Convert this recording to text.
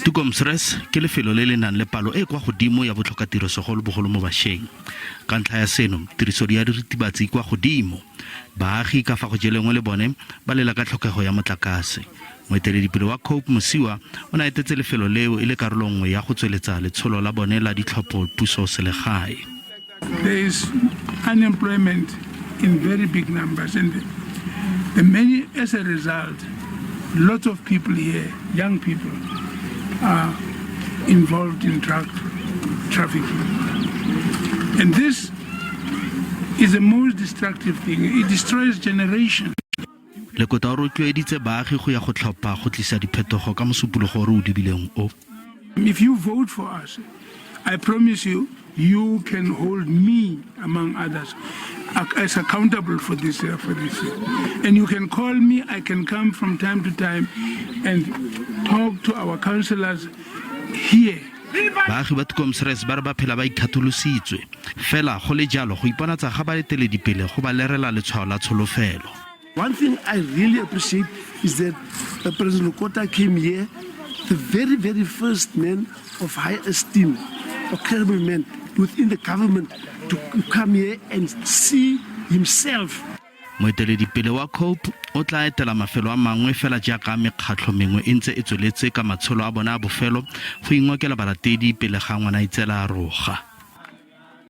Tukomsres ke lefelo le le nang le palo e kwa godimo ya botlhokatiro segolobogolo mo bašweng. Ka ntlha ya seno, tiriso ya diritibatsi kwa godimo. Baagi ka fa go jelengwe le bone ba lela ka tlhokego ya motlakase. Moeteledipele wa COPE Mosiwa o na etetse lefelo leo e le karolo nngwe ya go tsweletsa letsholo la bone la ditlhopho puso selegae. There is unemployment in very big numbers, and as a result, lots of people here, young people, are involved in drug trafficking. And this is the most destructive thing. It destroys generations. Lekota o rotloeditse baagi go ya go tlhopha go tlisa diphetogo ka mosupologo re o dibileng o. If you vote for us, I promise you, you can hold me, among others, as accountable for this. And you can call me, I can come from time to time and talk to our councillors here. Baagi ba Tukomsres ba re ba phela ba ikgatholositswe. Fela go le jalo go iponatsa ga baeteledipele go ba lerela letshwao la tsholofelo. One thing I really appreciate is that President Lekota came here, the very, very first man of high esteem, a credible man within the government, to come here and see himself. Moeteledipele wa COPE o tla etela mafelo a mangwe fela jaaka mekgatlho mengwe e ntse e tsweletse ka matsholo a bona a bofelo go ingokela balatedi pele ga ngwana itsela a roga.